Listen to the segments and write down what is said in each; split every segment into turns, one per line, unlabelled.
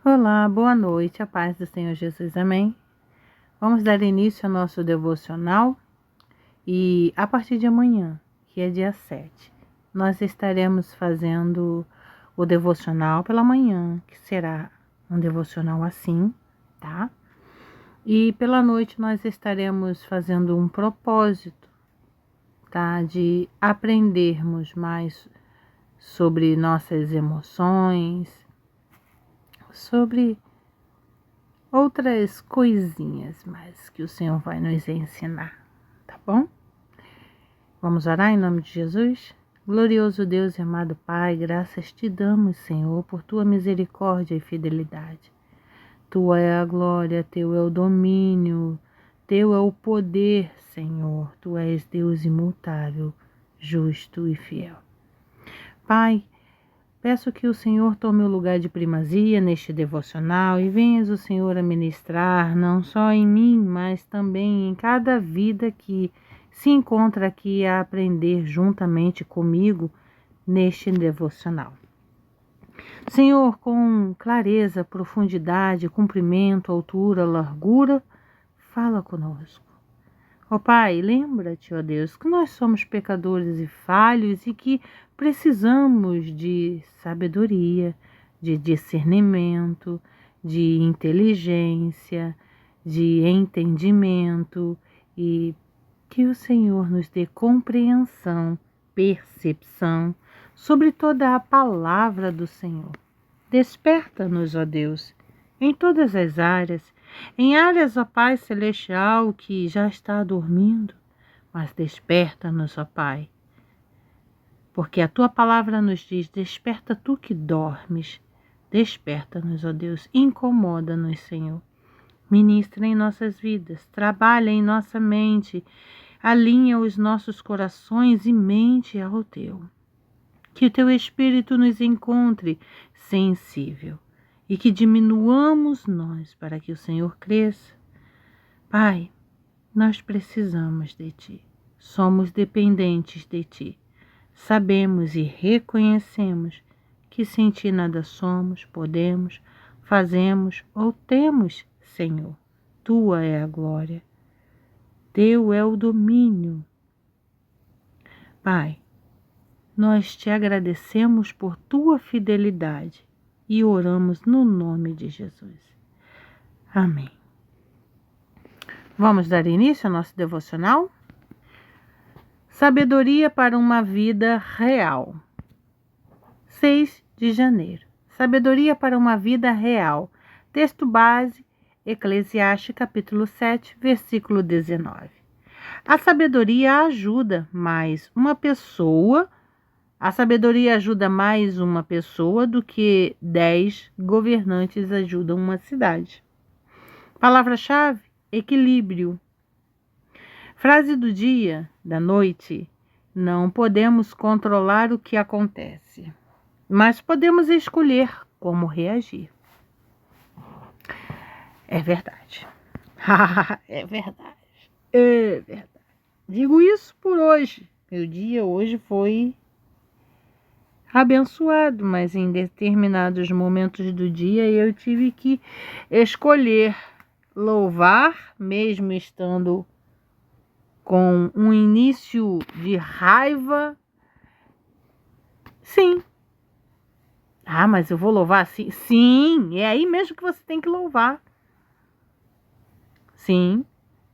Olá, boa noite, a paz do Senhor Jesus, amém? Vamos dar início ao nosso devocional e a partir de amanhã, que é dia 7, nós estaremos fazendo o devocional pela manhã, que será um devocional assim, tá? E pela noite nós estaremos fazendo um propósito, tá? De aprendermos mais sobre nossas emoções, sobre outras coisinhas mais que o Senhor vai nos ensinar, tá bom? Vamos orar em nome de Jesus? Glorioso Deus e amado Pai, graças te damos, Senhor, por tua misericórdia e fidelidade. Tua é a glória, teu é o domínio, teu é o poder, Senhor. Tu és Deus imutável, justo e fiel. Pai, peço que o Senhor tome o lugar de primazia neste devocional e venhas o Senhor a ministrar não só em mim, mas também em cada vida que se encontra aqui a aprender juntamente comigo neste devocional. Senhor, com clareza, profundidade, comprimento, altura, largura, fala conosco. Ó Pai, lembra-te, ó Deus, que nós somos pecadores e falhos e que precisamos de sabedoria, de discernimento, de inteligência, de entendimento e que o Senhor nos dê compreensão, percepção sobre toda a palavra do Senhor. Desperta-nos, ó Deus, em todas as áreas, em áreas, ó Pai Celestial, que já está dormindo, mas desperta-nos, ó Pai, porque a Tua palavra nos diz, desperta Tu que dormes, desperta-nos, ó Deus, incomoda-nos, Senhor, ministra em nossas vidas, trabalha em nossa mente, alinha os nossos corações e mente ao Teu. Que o Teu Espírito nos encontre sensível e que diminuamos nós para que o Senhor cresça. Pai, nós precisamos de Ti, somos dependentes de Ti. Sabemos e reconhecemos que sem Ti nada somos, podemos, fazemos ou temos, Senhor. Tua é a glória, Teu é o domínio. Pai, nós te agradecemos por tua fidelidade e oramos no nome de Jesus. Amém. Vamos dar início ao nosso devocional? Sabedoria para uma vida real. 6 de janeiro. Sabedoria para uma vida real. Texto base, Eclesiastes capítulo 7, versículo 19. A sabedoria ajuda mais uma pessoa do que 10 governantes ajudam uma cidade. Palavra-chave: equilíbrio. Frase do dia, da noite: não podemos controlar o que acontece, mas podemos escolher como reagir. É verdade. É verdade. É verdade. Digo isso por hoje. Meu dia hoje foi abençoado, mas em determinados momentos do dia eu tive que escolher louvar, mesmo estando com um início de raiva. Sim. Ah, mas eu vou louvar assim? Sim, é aí mesmo que você tem que louvar. Sim.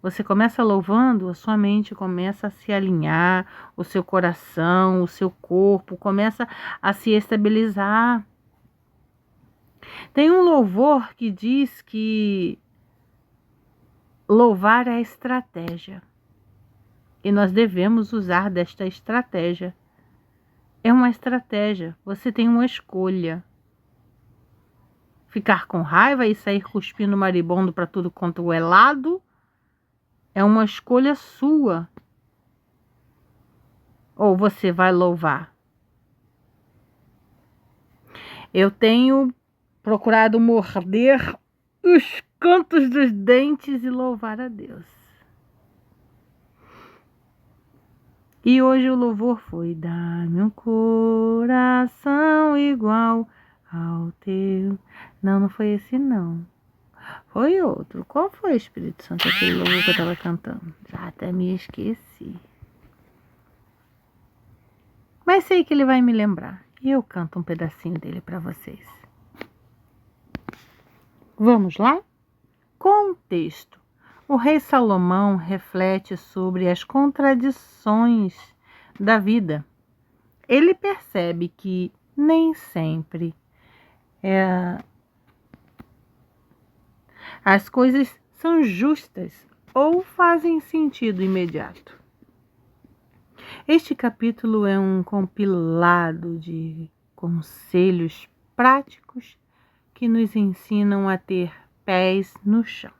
Você começa louvando, a sua mente começa a se alinhar, o seu coração, o seu corpo começa a se estabilizar. Tem um louvor que diz que louvar é estratégia. E nós devemos usar desta estratégia. É uma estratégia, você tem uma escolha. Ficar com raiva e sair cuspindo maribondo para tudo quanto é lado é uma escolha sua. Ou você vai louvar? Eu tenho procurado morder os cantos dos dentes e louvar a Deus. E hoje o louvor foi: dá-me um coração igual ao teu... Não, não foi esse não. Foi outro. Qual foi, Espírito Santo, aquele louvor que eu estava cantando? Já até me esqueci. Mas sei que ele vai me lembrar. E eu canto um pedacinho dele para vocês. Vamos lá? Contexto. O rei Salomão reflete sobre as contradições da vida. Ele percebe que nem sempre as coisas são justas ou fazem sentido imediato. Este capítulo é um compilado de conselhos práticos que nos ensinam a ter pés no chão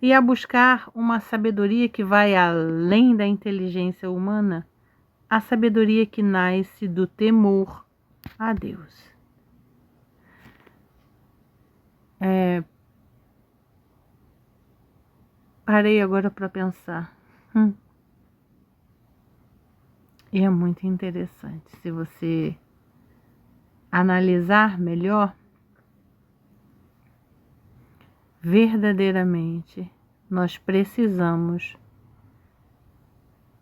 e a buscar uma sabedoria que vai além da inteligência humana, a sabedoria que nasce do temor a Deus. Parei agora para pensar. E é muito interessante. Se você analisar melhor, verdadeiramente nós precisamos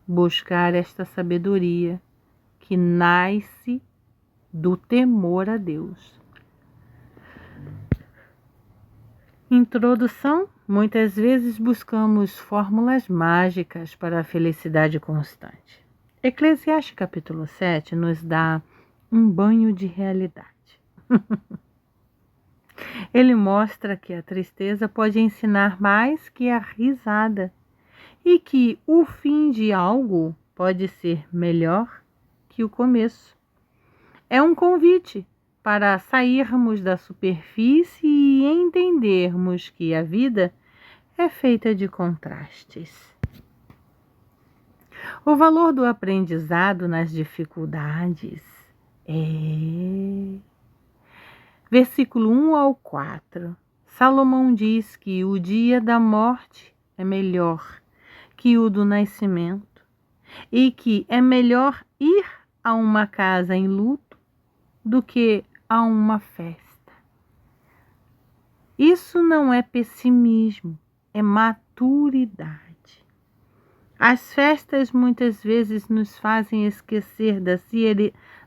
buscar esta sabedoria que nasce do temor a Deus. Introdução. Muitas vezes buscamos fórmulas mágicas para a felicidade constante. Eclesiastes capítulo 7 nos dá um banho de realidade. Ele mostra que a tristeza pode ensinar mais que a risada e que o fim de algo pode ser melhor que o começo. É um convite para sairmos da superfície e entendermos que a vida é feita de contrastes. O valor do aprendizado nas dificuldades é... Versículo 1 ao 4. Salomão diz que o dia da morte é melhor que o do nascimento e que é melhor ir a uma casa em luto do que a uma festa. Isso não é pessimismo, é maturidade. As festas muitas vezes nos fazem esquecer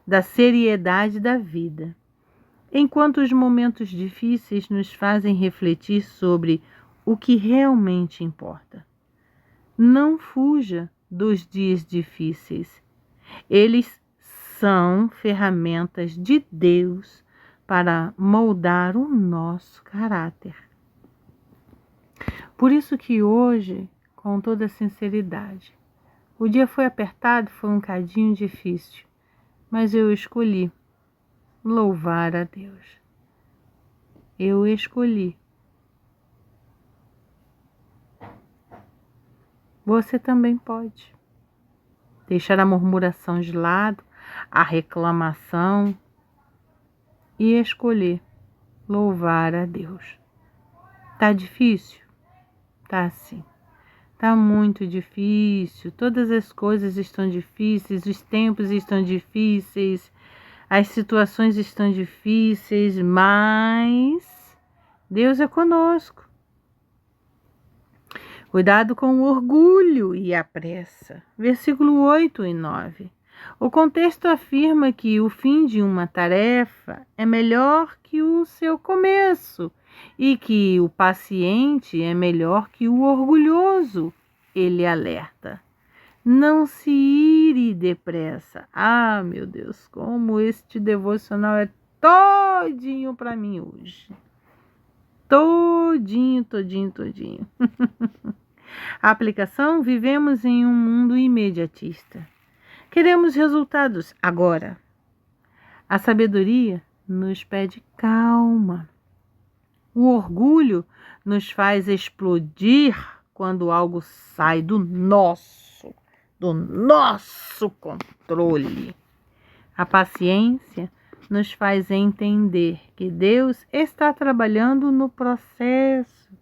da seriedade da vida, enquanto os momentos difíceis nos fazem refletir sobre o que realmente importa. Não fuja dos dias difíceis. Eles são ferramentas de Deus para moldar o nosso caráter. Por isso que hoje, com toda sinceridade, o dia foi apertado, foi um cadinho difícil, mas eu escolhi louvar a Deus. Eu escolhi. Você também pode deixar a murmuração de lado, a reclamação e escolher louvar a Deus. Tá difícil? Tá sim. Tá muito difícil. Todas as coisas estão difíceis, os tempos estão difíceis, as situações estão difíceis, mas Deus é conosco. Cuidado com o orgulho e a pressa. Versículo 8 e 9. O contexto afirma que o fim de uma tarefa é melhor que o seu começo e que o paciente é melhor que o orgulhoso. Ele alerta. Não se ire depressa. Ah, meu Deus, como este devocional é todinho para mim hoje. Todinho. A aplicação: vivemos em um mundo imediatista. Queremos resultados agora. A sabedoria nos pede calma. O orgulho nos faz explodir quando algo sai do nosso controle. A paciência nos faz entender que Deus está trabalhando no processo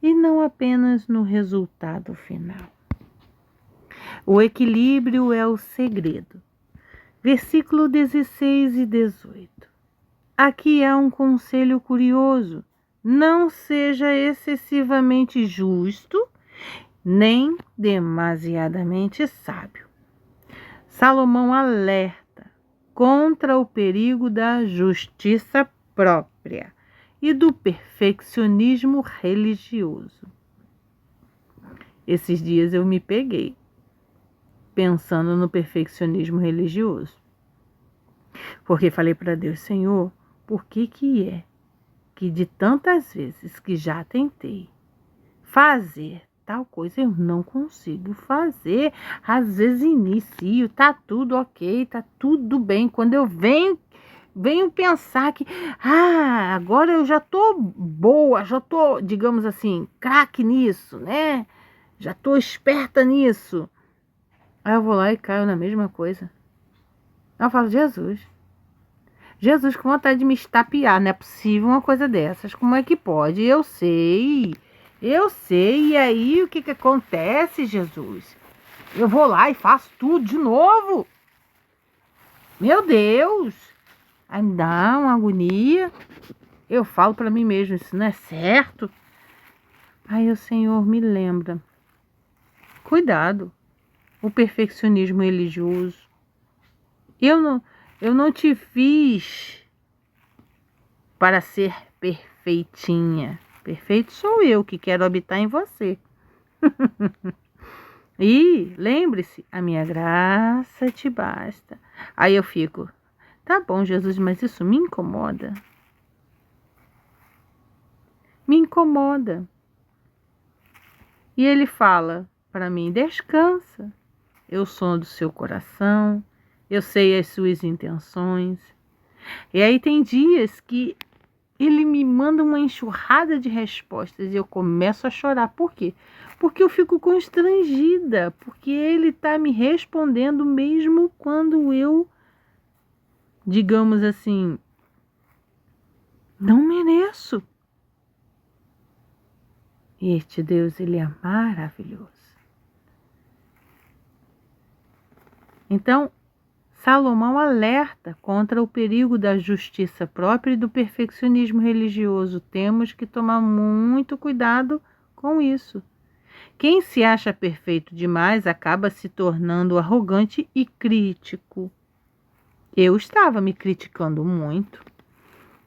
e não apenas no resultado final. O equilíbrio é o segredo. Versículo 16 e 18. aqui há um conselho curioso. Não seja excessivamente justo, nem demasiadamente sábio. Salomão alerta contra o perigo da justiça própria e do perfeccionismo religioso. Esses dias eu me peguei pensando no perfeccionismo religioso. Porque falei para Deus, Senhor, por que é que de tantas vezes que já tentei fazer tal coisa, eu não consigo fazer? Às vezes inicio, tá tudo ok, tá tudo bem. Quando eu venho pensar que, agora eu já tô boa, já tô, digamos assim, craque nisso, né? Já tô esperta nisso. Aí eu vou lá e caio na mesma coisa. Aí eu falo, Jesus, com vontade de me estapear, não é possível uma coisa dessas. Como é que pode? Eu sei. E aí o que acontece, Jesus? Eu vou lá e faço tudo de novo. Meu Deus! Aí me dá uma agonia. Eu falo para mim mesmo, isso não é certo. Aí o Senhor me lembra. Cuidado, o perfeccionismo religioso. Eu não te fiz para ser perfeitinha. Perfeito sou eu que quero habitar em você. E lembre-se, a minha graça te basta. Aí eu fico, tá bom, Jesus, mas isso me incomoda. Me incomoda. E ele fala para mim, descansa. Eu sou do seu coração, eu sei as suas intenções. E aí tem dias que ele me manda uma enxurrada de respostas e eu começo a chorar. Por quê? Porque eu fico constrangida, porque ele está me respondendo mesmo quando eu, digamos assim, não mereço. Este Deus, ele é maravilhoso. Então, Salomão alerta contra o perigo da justiça própria e do perfeccionismo religioso. Temos que tomar muito cuidado com isso. Quem se acha perfeito demais acaba se tornando arrogante e crítico. Eu estava me criticando muito.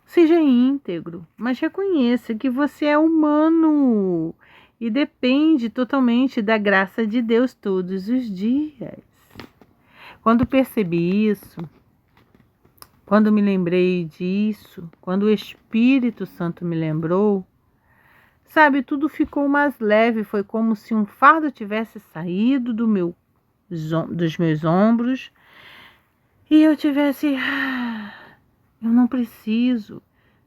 Seja íntegro, mas reconheça que você é humano e depende totalmente da graça de Deus todos os dias. Quando percebi isso, quando me lembrei disso, quando o Espírito Santo me lembrou, sabe, tudo ficou mais leve, foi como se um fardo tivesse saído dos meus ombros e eu tivesse, eu não preciso,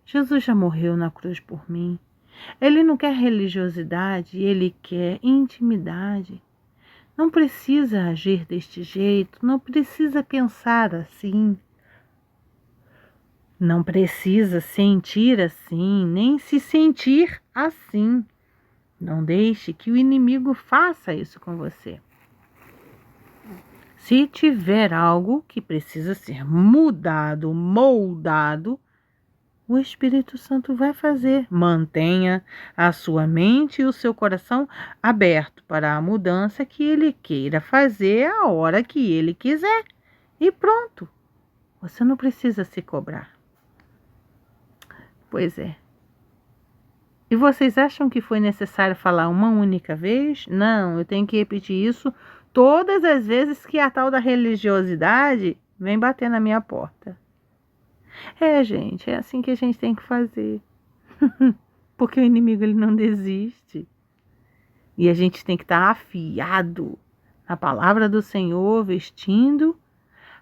Jesus já morreu na cruz por mim. Ele não quer religiosidade, ele quer intimidade. Não precisa agir deste jeito, não precisa pensar assim. Não precisa sentir assim, nem se sentir assim. Não deixe que o inimigo faça isso com você. Se tiver algo que precisa ser mudado, moldado, o Espírito Santo vai fazer. Mantenha a sua mente e o seu coração aberto para a mudança que ele queira fazer a hora que ele quiser. E pronto. Você não precisa se cobrar. Pois é. E vocês acham que foi necessário falar uma única vez? Não, eu tenho que repetir isso todas as vezes que a tal da religiosidade vem bater na minha porta. Gente, é assim que a gente tem que fazer. Porque o inimigo ele não desiste. E a gente tem que estar afiado na palavra do Senhor, vestindo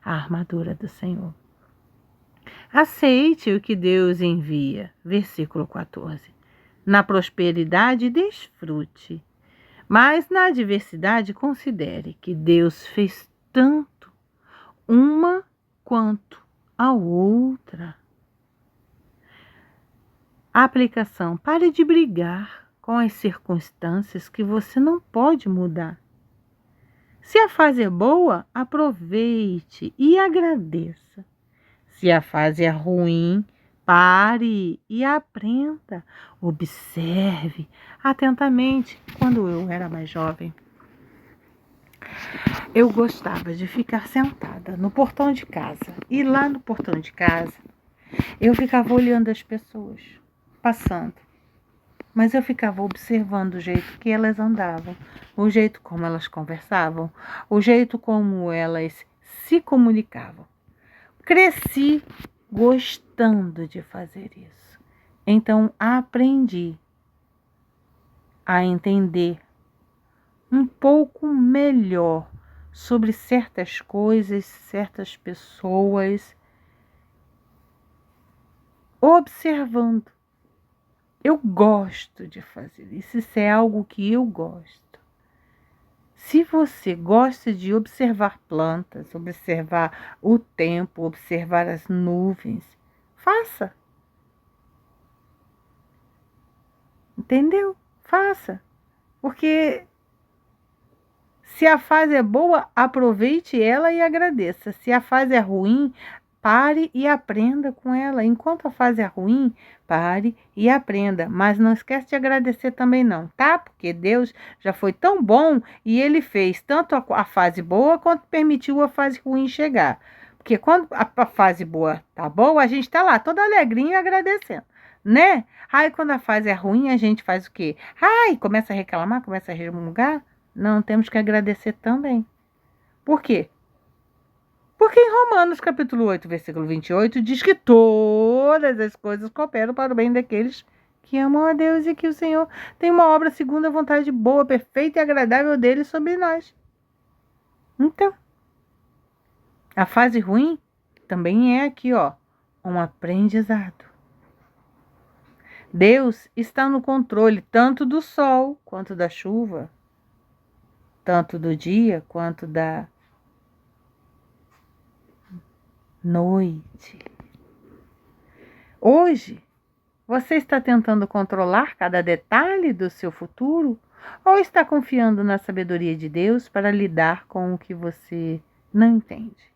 a armadura do Senhor. Aceite o que Deus envia. Versículo 14. Na prosperidade, desfrute. Mas na adversidade, considere que Deus fez tanto uma quanto a outra. A aplicação: pare de brigar com as circunstâncias que você não pode mudar. Se a fase é boa, aproveite e agradeça. Se a fase é ruim, Pare e aprenda. Observe atentamente. Quando eu era mais jovem, eu gostava de ficar sentada no portão de casa. E lá no portão de casa, eu ficava olhando as pessoas passando. Mas eu ficava observando o jeito que elas andavam, o jeito como elas conversavam, o jeito como elas se comunicavam. Cresci gostando de fazer isso. Então aprendi a entender um pouco melhor sobre certas coisas, certas pessoas, observando. Eu gosto de fazer isso, isso é algo que eu gosto. Se você gosta de observar plantas, observar o tempo, observar as nuvens, faça. Entendeu? Faça. Porque se a fase é boa, aproveite ela e agradeça. Se a fase é ruim, pare e aprenda com ela. Enquanto a fase é ruim, pare e aprenda. Mas não esquece de agradecer também não, tá? Porque Deus já foi tão bom e Ele fez tanto a fase boa quanto permitiu a fase ruim chegar. Porque quando a fase boa tá boa, a gente tá lá toda alegrinha agradecendo, né? Aí quando a fase é ruim, a gente faz o quê? Ai, começa a reclamar, começa a resmungar. Não, temos que agradecer também. Por quê? Porque em Romanos capítulo 8, versículo 28, diz que todas as coisas cooperam para o bem daqueles que amam a Deus e que o Senhor tem uma obra segundo a vontade boa, perfeita e agradável dele sobre nós. Então, a fase ruim também é aqui, ó, um aprendizado. Deus está no controle tanto do sol quanto da chuva, tanto do dia quanto da noite. Hoje, você está tentando controlar cada detalhe do seu futuro ou está confiando na sabedoria de Deus para lidar com o que você não entende?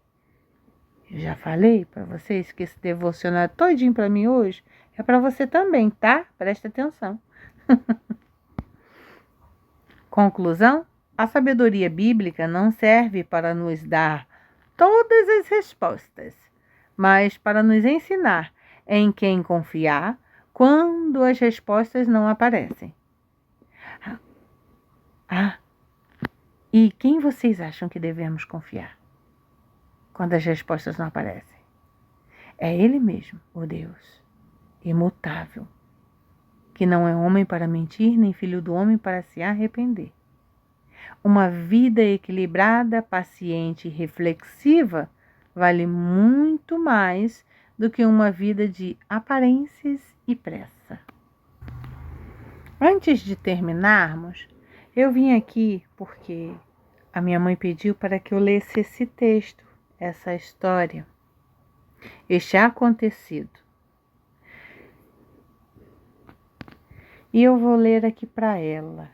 Eu já falei para vocês que esse devocionário todinho para mim hoje é para você também, tá? Preste atenção. Conclusão: a sabedoria bíblica não serve para nos dar todas as respostas, mas para nos ensinar em quem confiar quando as respostas não aparecem. E quem vocês acham que devemos confiar quando as respostas não aparecem? É Ele mesmo, o Deus imutável, que não é homem para mentir, nem filho do homem para se arrepender. Uma vida equilibrada, paciente e reflexiva vale muito mais do que uma vida de aparências e pressa. Antes de terminarmos, eu vim aqui porque a minha mãe pediu para que eu lesse esse texto, essa história, este acontecido. E eu vou ler aqui para ela,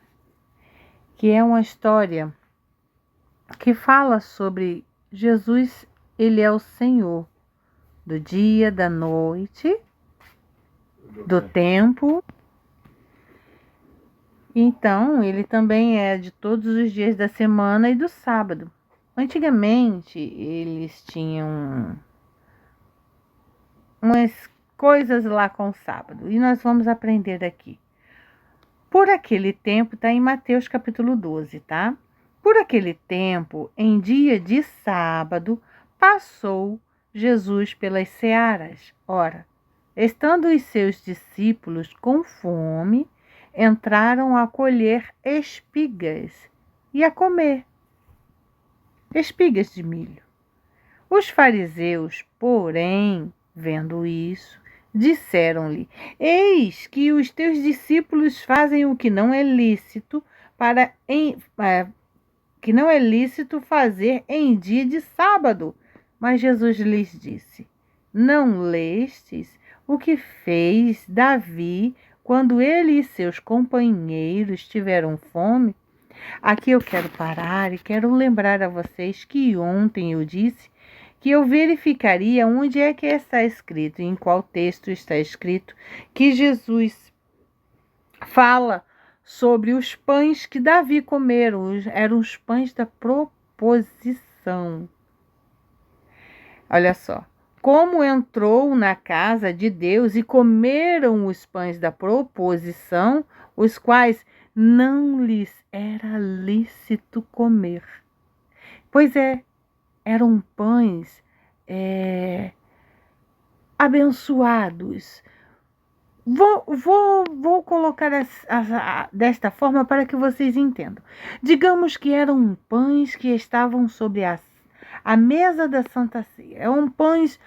que é uma história que fala sobre Jesus, ele é o Senhor do dia, da noite, do tempo. Então, ele também é de todos os dias da semana e do sábado. Antigamente, eles tinham umas coisas lá com o sábado. E nós vamos aprender aqui. Por aquele tempo, está em Mateus capítulo 12, tá? Por aquele tempo, em dia de sábado, passou Jesus pelas searas. Ora, estando os seus discípulos com fome, entraram a colher espigas e a comer espigas de milho. Os fariseus, porém, vendo isso, disseram-lhe: eis que os teus discípulos fazem o que não é lícito que não é lícito fazer em dia de sábado. Mas Jesus lhes disse: não lestes o que fez Davi quando ele e seus companheiros tiveram fome? Aqui eu quero parar e quero lembrar a vocês que ontem eu disse que eu verificaria onde é que está escrito, em qual texto está escrito, que Jesus fala sobre os pães que Davi comeram, eram os pães da proposição. Olha só, como entrou na casa de Deus e comeram os pães da proposição, os quais não lhes era lícito comer. Pois eram pães abençoados. Vou colocar desta forma para que vocês entendam. Digamos que eram pães que estavam sobre a mesa da Santa Ceia. Eram pães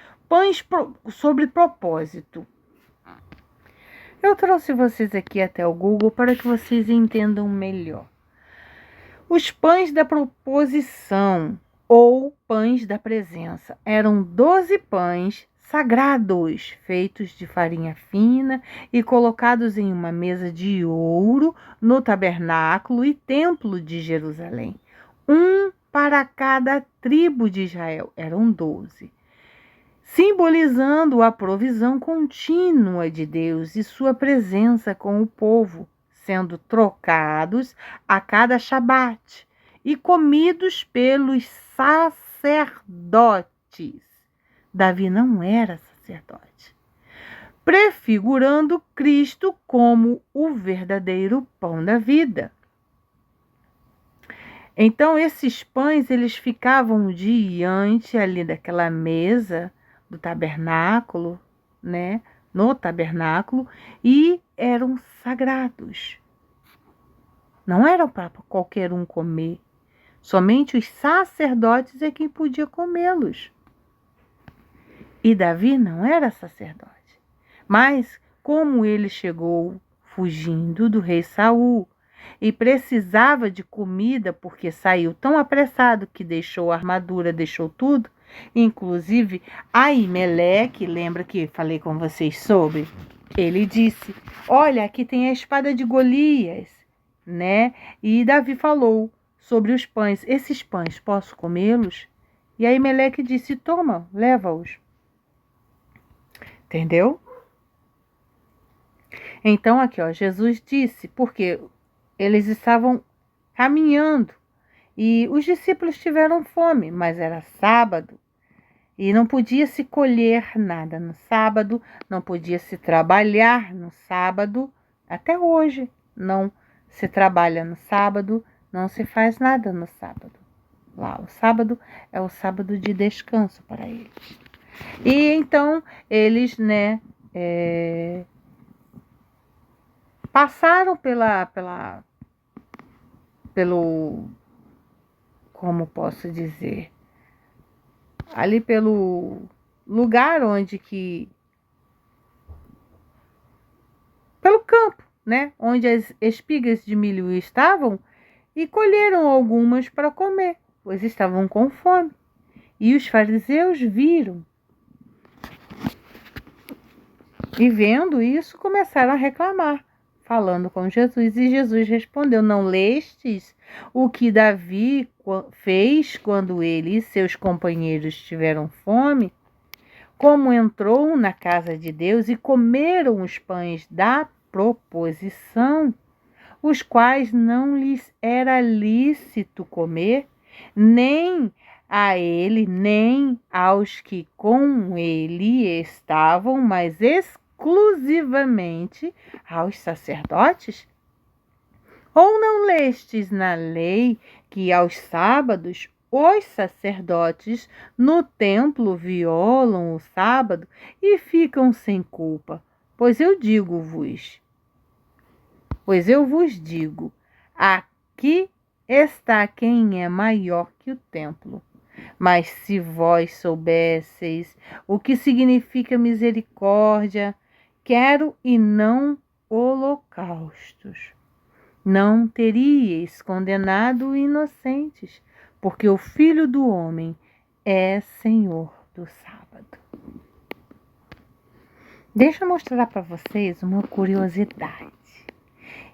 sobre propósito. Eu trouxe vocês aqui até o Google para que vocês entendam melhor. Os pães da proposição ou pães da presença eram 12 pães sagrados, feitos de farinha fina e colocados em uma mesa de ouro no tabernáculo e templo de Jerusalém. Um para cada tribo de Israel, eram 12, simbolizando a provisão contínua de Deus e sua presença com o povo, sendo trocados a cada Shabat e comidos pelos sacerdotes. Davi não era sacerdote, prefigurando Cristo como o verdadeiro pão da vida. Então, esses pães, eles ficavam diante ali daquela mesa do tabernáculo, né? No tabernáculo, e eram sagrados. Não eram para qualquer um comer. Somente os sacerdotes é quem podia comê-los. E Davi não era sacerdote. Mas, como ele chegou fugindo do rei Saul e precisava de comida porque saiu tão apressado que deixou a armadura, deixou tudo, inclusive Aimeleque, lembra que falei com vocês sobre? Ele disse: olha, aqui tem a espada de Golias, né? E Davi falou sobre os pães. Esses pães, posso comê-los? E Aimeleque disse: toma, leva-os. Entendeu? Então aqui, ó, Jesus disse, porque eles estavam caminhando e os discípulos tiveram fome, mas era sábado e não podia se colher nada no sábado, não podia se trabalhar no sábado, até hoje não se trabalha no sábado, não se faz nada no sábado. Lá, o sábado é o sábado de descanso para eles. E então eles, né, passaram pelo, como posso dizer, ali pelo lugar pelo campo, né, onde as espigas de milho estavam, e colheram algumas para comer, pois estavam com fome. E os fariseus viram. E vendo isso, começaram a reclamar, falando com Jesus. E Jesus respondeu: não lestes o que Davi fez quando ele e seus companheiros tiveram fome? Como entrou na casa de Deus e comeram os pães da proposição, os quais não lhes era lícito comer, nem a ele, nem aos que com ele estavam, mas exclusivamente aos sacerdotes? Ou não lestes na lei que aos sábados os sacerdotes no templo violam o sábado e ficam sem culpa? Pois eu vos digo, aqui está quem é maior que o templo. Mas se vós soubesseis o que significa misericórdia, quero e não holocaustos, não teríeis condenado inocentes, porque o Filho do Homem é Senhor do sábado. Deixa eu mostrar para vocês uma curiosidade.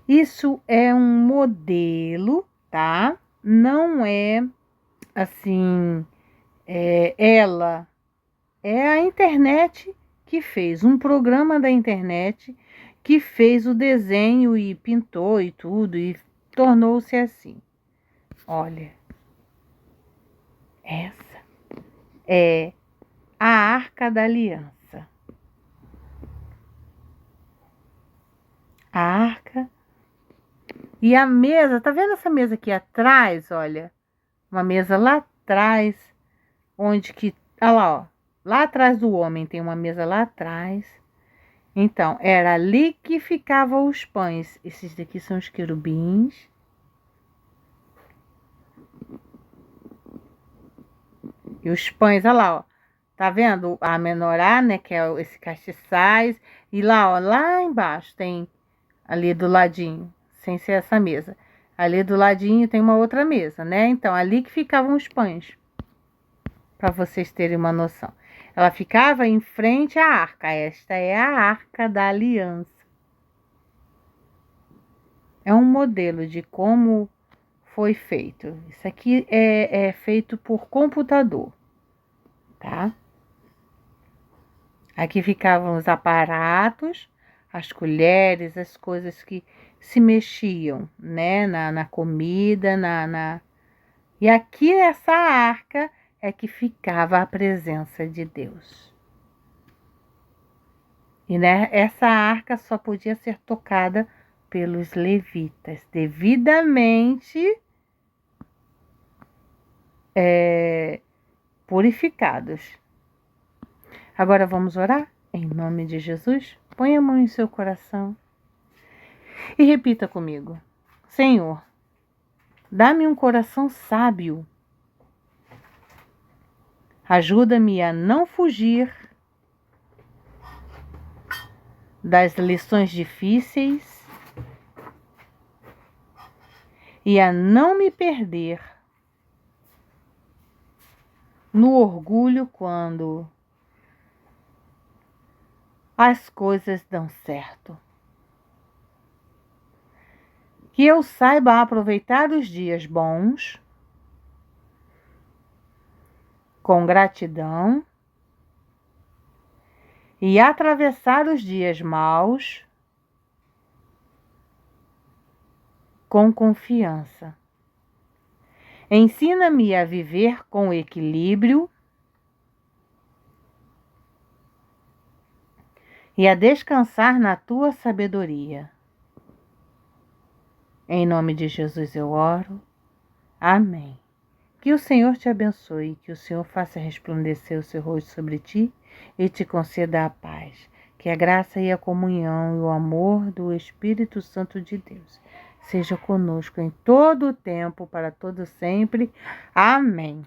Isso é um modelo, tá? Não é assim, ela é a internet que fez, um programa da internet que fez o desenho e pintou e tudo e tornou-se assim. Olha, essa é a Arca da Aliança. A arca e a mesa, tá vendo essa mesa aqui atrás? Olha, uma mesa lá atrás, onde que, olha lá, ó, lá atrás do homem tem uma mesa lá atrás. Então, era ali que ficavam os pães. Esses daqui são os querubins. E os pães, olha lá, ó. Tá vendo a menorá, né? Que é esse castiçais. E lá, ó, lá embaixo tem ali do ladinho, sem ser essa mesa. Ali do ladinho tem uma outra mesa, né? Então, ali que ficavam os pães. Para vocês terem uma noção. Ela ficava em frente à arca. Esta é a Arca da Aliança. É um modelo de como foi feito. Isso aqui é feito por computador, tá? Aqui ficavam os aparatos, as colheres, as coisas que se mexiam, né? Na comida, E aqui nessa arca é que ficava a presença de Deus. E né, essa arca só podia ser tocada pelos levitas, devidamente purificados. Agora vamos orar? Em nome de Jesus, põe a mão em seu coração e repita comigo: Senhor, dá-me um coração sábio. Ajuda-me a não fugir das lições difíceis e a não me perder no orgulho quando as coisas dão certo. Que eu saiba aproveitar os dias bons com gratidão e atravessar os dias maus com confiança. Ensina-me a viver com equilíbrio e a descansar na tua sabedoria. Em nome de Jesus eu oro. Amém. Que o Senhor te abençoe, que o Senhor faça resplandecer o seu rosto sobre ti e te conceda a paz. Que a graça e a comunhão e o amor do Espírito Santo de Deus seja conosco em todo o tempo, para todo sempre. Amém.